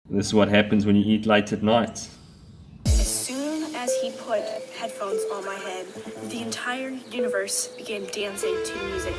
This is what happens when you eat late at night. As soon as he put headphones on my head, the entire universe began dancing to music.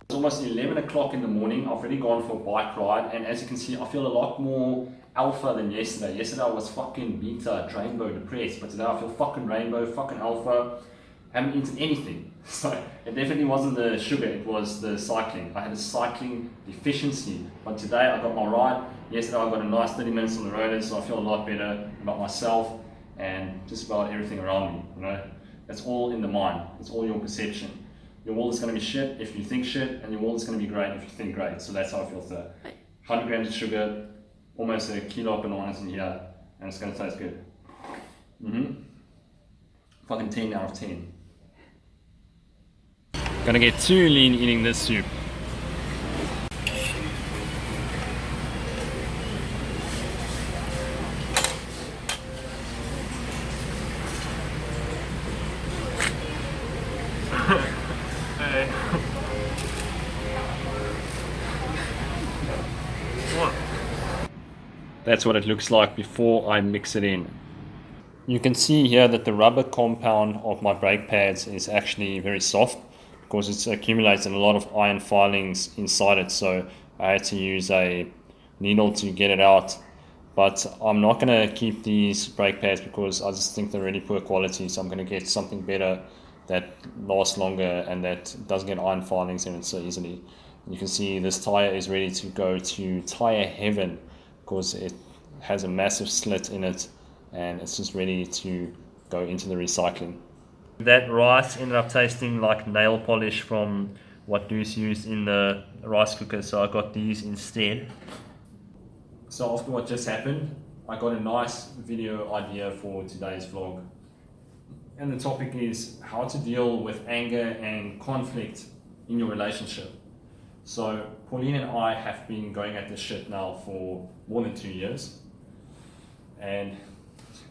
It's almost 11 o'clock in the morning. I've already gone for a bike ride, and as you can see, I feel a lot more alpha than yesterday. Yesterday I was fucking beta, rainbow, depressed, but today I feel fucking rainbow, fucking alpha. Haven't eaten anything. So it definitely wasn't the sugar, it was the cycling. I had a cycling deficiency, but today I got my ride. Yesterday I got a nice 30 minutes on the road, so I feel a lot better about myself and just about everything around me, you know. It's all in the mind, it's all your perception. Your world is going to be shit if you think shit, and your world is going to be great if you think great. So that's how I feel today. 100 grams of sugar, almost a kilo of bananas in here, and it's going to taste good. Fucking 10 out of 10. Gonna get too lean eating this soup. Hey. What? That's what it looks like before I mix it in. You can see here that the rubber compound of my brake pads is actually very soft because it's accumulated a lot of iron filings inside it, so I had to use a needle to get it out. But I'm not going to keep these brake pads because I just think they're really poor quality, so I'm going to get something better that lasts longer and that doesn't get iron filings in it so easily. You can see this tire is ready to go to tire heaven because it has a massive slit in it and it's just ready to go into the recycling. That rice ended up tasting like nail polish from what Deuce used in the rice cooker, so I got these instead. So after what just happened, I got a nice video idea for today's vlog. And the topic is how to deal with anger and conflict in your relationship. So Pauline and I have been going at this shit now for more than 2 years. And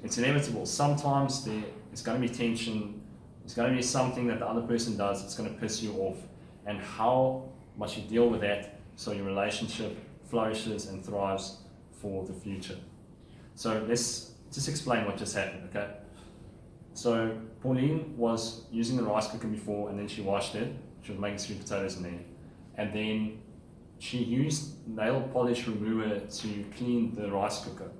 it's inevitable. Sometimes there's going to be tension. There's going to be something that the other person does that's going to piss you off. And how much you deal with that so your relationship flourishes and thrives for the future. So let's just explain what just happened, okay? So Pauline was using the rice cooker before and then she washed it. She was making sweet potatoes in there. And then she used nail polish remover to clean the rice cooker.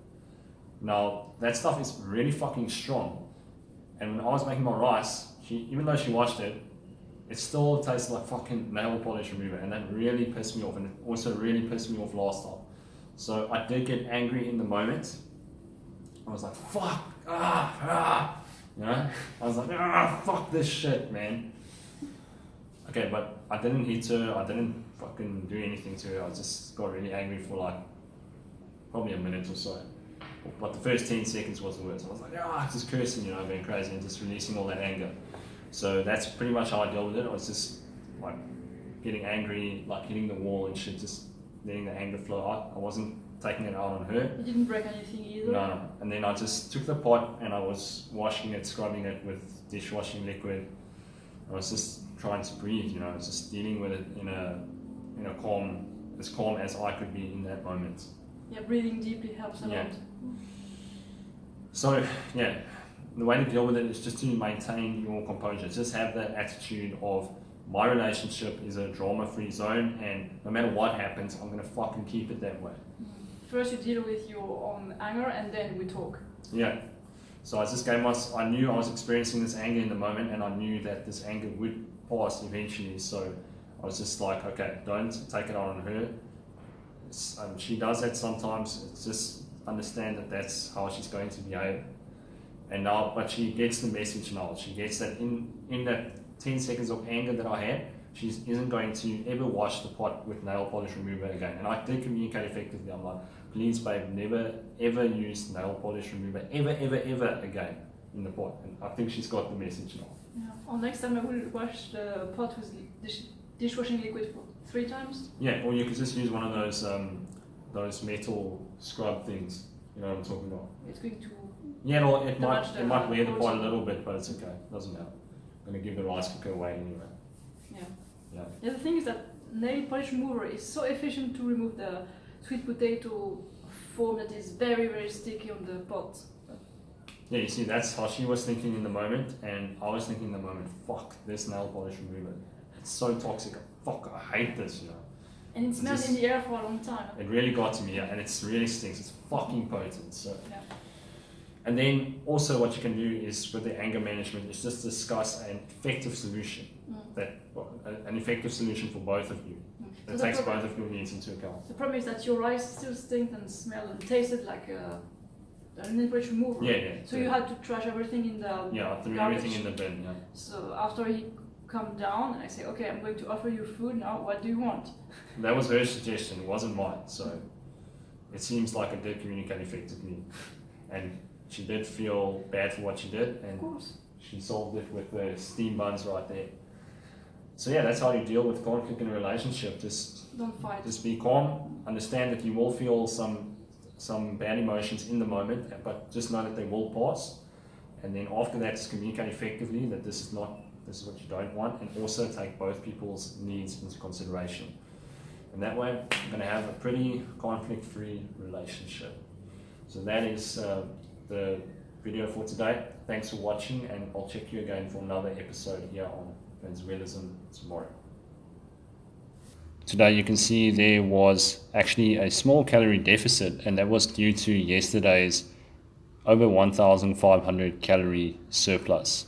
Now, that stuff is really fucking strong. And when I was making my rice, even though she washed it, it still tasted like fucking nail polish remover. And that really pissed me off. And it also really pissed me off last time. So I did get angry in the moment. I was like, fuck, you know? I was like, fuck this shit, man. Okay, but I didn't hit her, I didn't fucking do anything to her. I just got really angry for like, probably a minute or so. But the first 10 seconds was the worst. I was like, just cursing, you know, being crazy and just releasing all that anger. So that's pretty much how I dealt with it. I was just like getting angry, like hitting the wall and shit, just letting the anger flow out. I wasn't taking it out on her. You didn't break anything either? No. And then I just took the pot and I was washing it, scrubbing it with dishwashing liquid. I was just trying to breathe, you know, I was just dealing with it in a as calm as I could be in that moment. Yeah, breathing deeply helps a lot. So, yeah, the way to deal with it is just to maintain your composure. Just have that attitude of my relationship is a drama-free zone and no matter what happens, I'm going to fucking keep it that way. First you deal with your own anger and then we talk. Yeah. So I just I knew I was experiencing this anger in the moment and I knew that this anger would pass eventually. So I was just like, okay, don't take it out on her. She does that sometimes. It's just understand that that's how she's going to behave. And now, but she gets the message now. She gets that in that 10 seconds of anger that I had, she isn't going to ever wash the pot with nail polish remover again. And I did communicate effectively. I'm like, please babe, never ever use nail polish remover ever again in the pot. And I think she's got the message now. Yeah. Or next time I will wash the pot with dishwashing liquid for 3 times. Yeah, or you could just use one of those metal scrub things. You know what I'm talking about? It's going to. Yeah, no, it damage might wear the pot a course. little bit, but it's okay. Doesn't matter. I'm gonna give the rice cooker away anyway. Yeah. Yeah. The other thing is that nail polish remover is so efficient to remove the sweet potato foam that is very sticky on the pot. Yeah, you see, that's how she was thinking in the moment, and I was thinking in the moment, fuck, this nail polish remover. It's so toxic. Fuck, I hate this, you know. And it smells in the air for a long time. It really got to me, yeah, and it really stinks. It's fucking potent. So. Yeah. And then also what you can do is with the anger management is just discuss an effective solution, an effective solution for both of you. That So takes both of your needs into account. The problem is that your rice still stinks and smells and tasted like a nail polish remover. Yeah. So you had to trash everything in the I threw garbage. everything in the bin, yeah. So after he come down and I say, okay, I'm going to offer you food now, what do you want? That was her suggestion, it wasn't mine. So it seems like I did communicate effectively. And she did feel bad for what she did, and Of course. she solved it with the steam buns right there. So yeah, that's how you deal with conflict in a relationship. Don't fight. Just be calm, understand that you will feel some bad emotions in the moment, but just know that they will pass. And then after that, just communicate effectively that this is what you don't want, and also take both people's needs into consideration. And that way, you're going to have a pretty conflict-free relationship. So that is the video for today. Thanks for watching, and I'll check you again for another episode here on Vanzweelism tomorrow. Today you can see there was actually a small calorie deficit, and that was due to yesterday's over 1,500 calorie surplus.